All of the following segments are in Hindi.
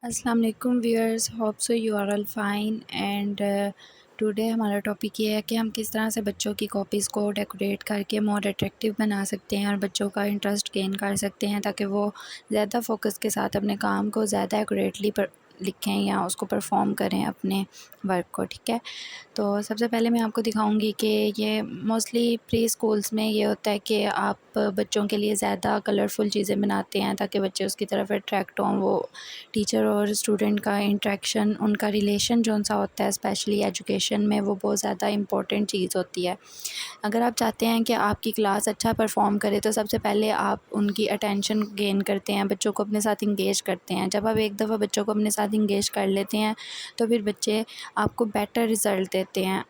अस्सलाम वालेकुम viewers, hope so you are all fine and today हमारा टॉपिक ये है कि हम किस तरह से बच्चों की कॉपीज़ को डेकोरेट करके मोर अट्रैक्टिव बना सकते हैं और बच्चों का इंटरेस्ट गेन कर सकते हैं ताकि वो ज़्यादा फोकस के साथ अपने काम को ज़्यादा एक्यूरेटली लिखें या उसको परफॉर्म करें अपने वर्क को। ठीक है, तो सबसे पहले मैं आपको दिखाऊंगी कि ये मोस्टली प्री स्कूल्स में ये होता है कि आप बच्चों के लिए ज़्यादा कलरफुल चीज़ें बनाते हैं ताकि बच्चे उसकी तरफ अट्रैक्ट हों। वो टीचर और स्टूडेंट का इंटरेक्शन, उनका रिलेशन जो सा होता है स्पेशली एजुकेशन में, वो बहुत ज़्यादा इम्पोर्टेंट चीज़ होती है। अगर आप चाहते हैं कि आपकी क्लास अच्छा परफॉर्म करे तो सबसे पहले आप उनकी अटेंशन गेन करते हैं, बच्चों को अपने साथ इंगेज करते हैं। जब आप एक दफ़ा बच्चों को अपने साथ इंगेज कर लेते हैं तो फिर बच्चे आपको बेटर रिज़ल्ट देते हैं।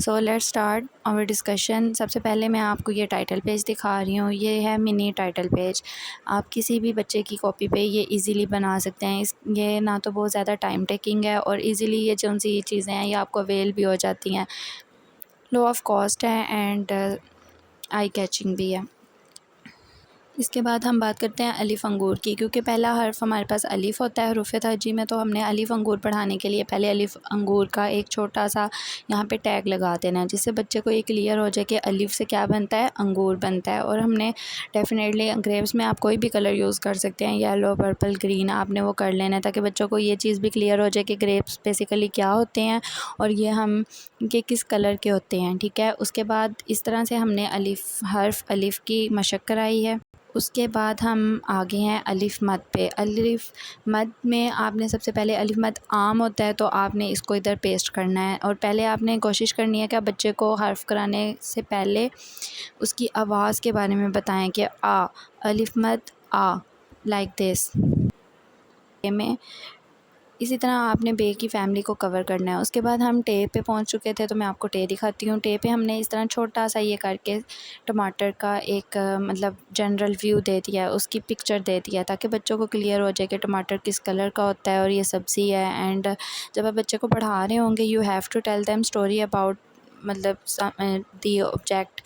So let's start our discussion. सबसे पहले मैं आपको ये टाइटल पेज दिखा रही हूँ, ये है मिनी टाइटल पेज। आप किसी भी बच्चे की कॉपी पे ये इजीली बना सकते हैं। ये ना तो बहुत ज़्यादा टाइम टेकिंग है और इजीली ये जो सी चीज़ें हैं ये आपको अवेल भी हो जाती हैं, लो ऑफ कॉस्ट है एंड आई कैचिंग भी है। इसके बाद हम बात करते हैं अलिफ़ अंगूर की, क्योंकि पहला हर्फ हमारे पास अलिफ़ होता है हरूफ तहजी में, तो हमने अलिफ़ अंगूर पढ़ाने के लिए पहले अलिफ़ अंगूर का एक छोटा सा यहाँ पे टैग लगा देना है, जिससे बच्चे को ये क्लियर हो जाए कि अलिफ़ से क्या बनता है, अंगूर बनता है। और हमने डेफिनेटली ग्रेप्स में आप कोई भी कलर यूज़ कर सकते हैं, येलो, पर्पल, ग्रीन, आपने वो कर लेना है ताकि बच्चों को ये चीज़ भी क्लियर हो जाए कि ग्रेप्स बेसिकली क्या होते हैं और ये हम के किस कलर के होते हैं। ठीक है, उसके बाद इस तरह से हमने हर्फ अलिफ़ की मशक कराई है। उसके बाद हम आगे हैं अलिफ़ मद पे। अलिफ़ मद में आपने सबसे पहले अलिफ़ मद आम होता है तो आपने इसको इधर पेस्ट करना है और पहले आपने कोशिश करनी है कि आप बच्चे को हर्फ कराने से पहले उसकी आवाज़ के बारे में बताएं कि आ, अलिफ़ मद आ, लाइक दिस में। इसी तरह आपने बे की फ़ैमिली को कवर करना है। उसके बाद हम टे पे पहुंच चुके थे तो मैं आपको टे दिखाती हूँ। टे पे हमने इस तरह छोटा सा ये करके टमाटर का एक मतलब जनरल व्यू दे दिया है, उसकी पिक्चर दे दिया है ताकि बच्चों को क्लियर हो जाए कि टमाटर किस कलर का होता है और ये सब्ज़ी है। एंड जब आप बच्चे को पढ़ा रहे होंगे you have to tell them story about मतलब दी ऑब्जेक्ट।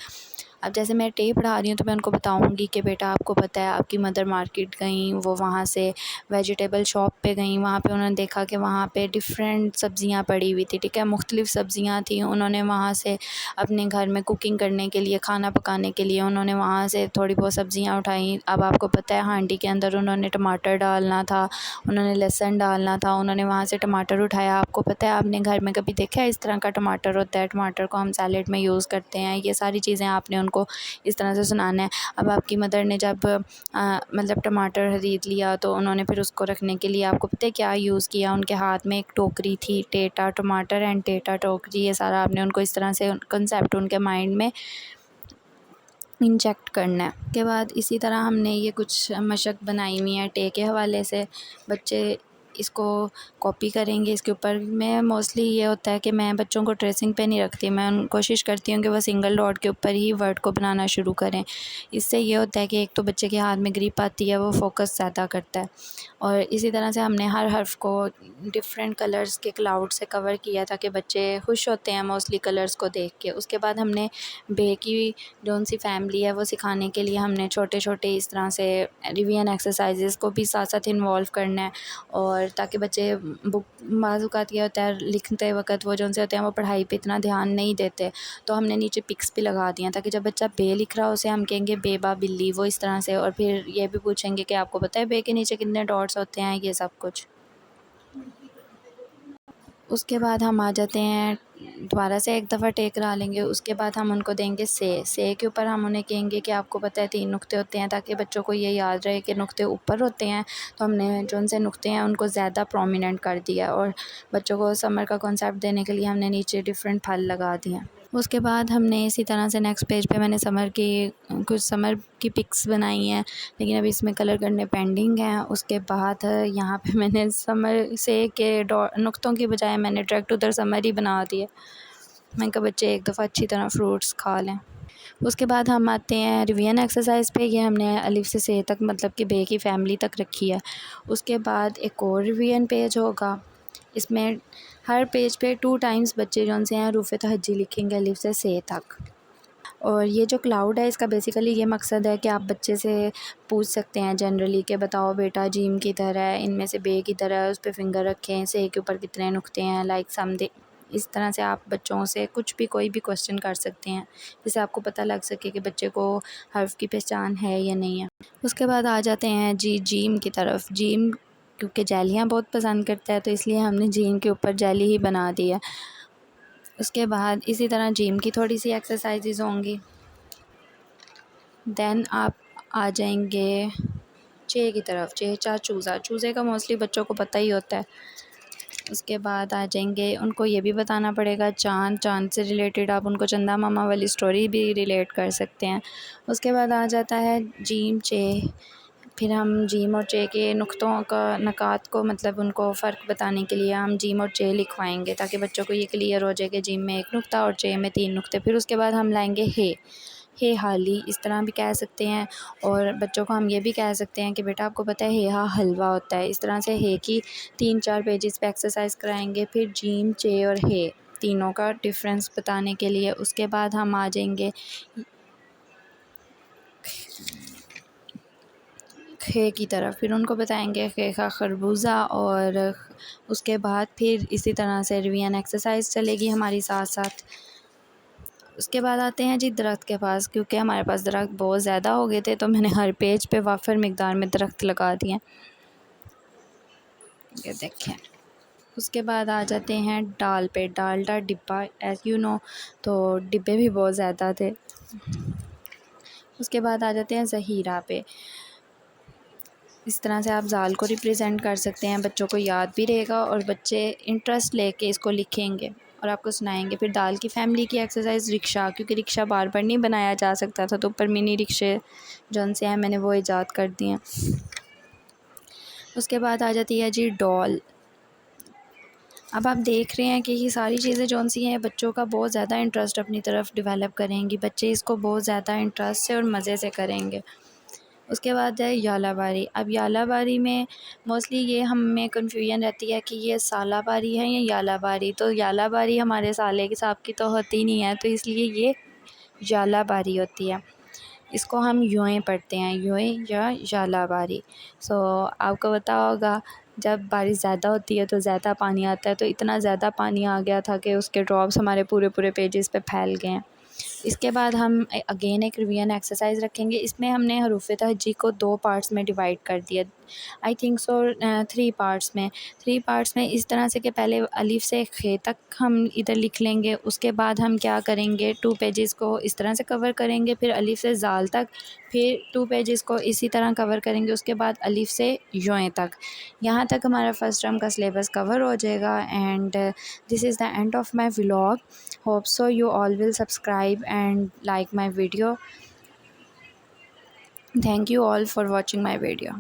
अब जैसे मैं टे पढ़ा रही हूँ तो मैं उनको बताऊँगी कि बेटा आपको पता है आपकी मदर मार्केट गई, वो वहाँ से वेजिटेबल शॉप पे गई, वहाँ पे उन्होंने देखा कि वहाँ पे डिफरेंट सब्ज़ियाँ पड़ी हुई थी। ठीक है, मुख्तलिफ़ सब्ज़ियाँ थी। उन्होंने वहाँ से अपने घर में कुकिंग करने के लिए, खाना पकाने के लिए उन्होंने वहाँ से थोड़ी बहुत सब्ज़ियाँ उठाई। अब आपको पता है हांडी के अंदर उन्होंने टमाटर डालना था, उन्होंने लहसुन डालना था, उन्होंने वहाँ से टमाटर उठाया। आपको पता है आपने घर में कभी देखा है इस तरह का टमाटर होता है, टमाटर को हम सैलेड में यूज़ करते हैं। ये सारी चीज़ें आपने उनको इस तरह से सुनाना है। अब आपकी मदर ने जब मतलब टमाटर ख़रीद लिया तो उन्होंने फिर उसको रखने के लिए आपको पता है क्या यूज़ किया, उनके हाथ में एक टोकरी थी, टेटा टमाटर एंड टेटा टोकरी। ये सारा आपने उनको इस तरह से कंसेप्ट उनके माइंड में इंजेक्ट करना है। के बाद इसी तरह हमने ये कुछ मशक बनाई हुई है टे के हवाले से, बच्चे इसको कॉपी करेंगे इसके ऊपर। मैं मोस्टली ये होता है कि मैं बच्चों को ट्रेसिंग पे नहीं रखती, मैं कोशिश करती हूँ कि वह सिंगल डॉट के ऊपर ही वर्ड को बनाना शुरू करें। इससे ये होता है कि एक तो बच्चे के हाथ में ग्रिप आती है, वो फोकस ज़्यादा करता है। और इसी तरह से हमने हर हर्फ को डिफरेंट कलर्स के क्लाउड से कवर किया ताकि बच्चे खुश होते हैं मोस्टली कलर्स को देख के। उसके बाद हमने बे की जो सी फैमिली है वो सिखाने के लिए हमने छोटे छोटे इस तरह से रिवीजन एक्सरसाइजेज़ को भी साथ साथ इन्वॉल्व करना है, और ताकि बच्चे बुक बाज़ औक़ात ये होता है लिखते वक़्त वो जो से होते हैं वो पढ़ाई पे इतना ध्यान नहीं देते, तो हमने नीचे पिक्स भी लगा दिए हैं ताकि जब बच्चा बे लिख रहा हो उसे हम कहेंगे बे बा बिल्ली, वो इस तरह से। और फिर ये भी पूछेंगे कि आपको पता है बे के नीचे कितने डॉट्स होते हैं, ये सब कुछ। उसके बाद हम आ जाते हैं, दोबारा से एक दफ़ा टेक करा लेंगे। उसके बाद हम उनको देंगे से के ऊपर हम उन्हें कहेंगे कि आपको पता है 3 नुक्ते होते हैं, ताकि बच्चों को ये याद रहे कि नुक्ते ऊपर होते हैं। तो हमने जो उनसे नुक्ते हैं उनको ज़्यादा प्रोमिनेंट कर दिया, और बच्चों को समर का कॉन्सेप्ट देने के लिए हमने नीचे डिफरेंट फल लगा दिए हैं। उसके बाद हमने इसी तरह से नेक्स्ट पेज पे मैंने कुछ समर की पिक्स बनाई हैं, लेकिन अभी इसमें कलर करने पेंडिंग हैं। उसके बाद यहाँ पे मैंने समर से के नुक्तों की बजाय मैंने डायरेक्ट उधर समर ही बना दिया। मैं कहा बच्चे एक दफ़ा अच्छी तरह फ्रूट्स खा लें। उसके बाद हम आते हैं रिवीजन एक्सरसाइज पे। ये हमने अलिफ से तक मतलब कि बे की फ़ैमिली तक रखी है। उसके बाद एक और रिवीजन पेज होगा, इसमें हर पेज पे 2 टाइम्स बच्चे जो से हैं रूफ़ तहज्जी लिखेंगे अलिफ से तक। और ये जो क्लाउड है इसका बेसिकली ये मकसद है कि आप बच्चे से पूछ सकते हैं जनरली कि बताओ बेटा जीम की तरह है, इनमें से बे की तरह है, उस पे फिंगर रखें, से के ऊपर कितने नुक्ते हैं, लाइक समथिंग। इस तरह से आप बच्चों से कुछ भी कोई भी क्वेश्चन कर सकते हैं, जिससे आपको पता लग सके कि बच्चे को हर्फ की पहचान है या नहीं है। उसके बाद आ जाते हैं जी जिम की तरफ। जिम क्योंकि जेलियाँ बहुत पसंद करता है तो इसलिए हमने जिम के ऊपर जेली ही बना दी है। उसके बाद इसी तरह जिम की थोड़ी सी एक्सरसाइजेज होंगी। देन आप आ जाएंगे चे की तरफ। चे चा चूज़ा, चूज़े का मोस्टली बच्चों को पता ही होता है। उसके बाद आ जाएंगे, उनको ये भी बताना पड़ेगा चाँद। चाँद से रिलेटेड आप उनको चंदा मामा वाली स्टोरी भी रिलेट कर सकते हैं। उसके बाद आ जाता है जीम चे। फिर हम जीम और चे के नुक्तों का नकात को मतलब उनको फ़र्क बताने के लिए हम जीम और चे लिखवाएंगे, ताकि बच्चों को ये क्लियर हो जाए कि जीम में 1 नुक्ता और चे में 3 नुक्ते। फिर उसके बाद हम लाएंगे हे हाली, इस तरह भी कह सकते हैं। और बच्चों को हम ये भी कह सकते हैं कि बेटा आपको पता है हे हा हलवा होता है। इस तरह से हे की 3-4 पेजेस पे एक्सरसाइज कराएंगे। फिर जीम चे और हे तीनों का डिफरेंस बताने के लिए। उसके बाद हम आ जाएंगे खे की तरफ। फिर उनको बताएंगे खे का खरबूजा। और उसके बाद फिर इसी तरह से रिवीजन एक्सरसाइज चलेगी हमारी साथ साथ। उसके बाद आते हैं जी दरख्त के पास। क्योंकि हमारे पास दरख्त बहुत ज़्यादा हो गए थे तो मैंने हर पेज पे वाफर मिकदार में दरख्त लगा दिए, ये देखें। उसके बाद आ जाते हैं डाल पे। डालडा डिब्बा, एज यू नो, तो डिब्बे भी बहुत ज़्यादा थे। उसके बाद आ जाते हैं ज़हीरा पे। इस तरह से आप ज़ाल को रिप्रेजेंट कर सकते हैं, बच्चों को याद भी रहेगा और बच्चे इंटरेस्ट लेके इसको लिखेंगे और आपको सुनाएंगे। फिर दाल की फैमिली की एक्सरसाइज रिक्शा, क्योंकि रिक्शा बार बार नहीं बनाया जा सकता था तो ऊपर मिनी रिक्शे जौन से हैं मैंने वो ईजाद कर दिए हैं। उसके बाद आ जाती है जी डॉल। अब आप देख रहे हैं कि ये सारी चीज़ें जौन सी हैं बच्चों का बहुत ज़्यादा इंटरेस्ट अपनी तरफ डेवलप करेंगी। बच्चे इसको बहुत ज़्यादा इंटरेस्ट से और मज़े से करेंगे। उसके बाद है यालाबारी। अब यालाबारी में मोस्टली ये हमें कन्फ्यूजन रहती है कि ये सालाबारी है या यालाबारी। तो यालाबारी हमारे साले के साहब की तो होती नहीं है, तो इसलिए ये यालाबारी होती है। इसको हम यूँ पढ़ते हैं, यूँ या यालाबारी। सो आपको पता होगा जब बारिश ज़्यादा होती है तो ज़्यादा पानी आता है, तो इतना ज़्यादा पानी आ गया था कि उसके ड्रॉप्स हमारे पूरे पूरे पेजेस पे फैल गए हैं। इसके बाद हम अगेन एक रिवीजन एक्सरसाइज रखेंगे। इसमें हमने हरूफ तहज्जी को 2 पार्ट्स में डिवाइड कर दिया, आई थिंक सो 3 पार्ट्स में। 3 पार्ट्स में इस तरह से कि पहले अलिफ से खे तक हम इधर लिख लेंगे। उसके बाद हम क्या करेंगे, 2 पेजेस को इस तरह से कवर करेंगे। फिर अलिफ से ज़ाल तक, फिर 2 पेजेस को इसी तरह कवर करेंगे। उसके बाद अलिफ से यों तक। यहाँ तक हमारा फर्स्ट टर्म का सिलेबस कवर हो जाएगा। And this is the end of my vlog. Hope so you all will subscribe and like my video. Thank you all for watching my video.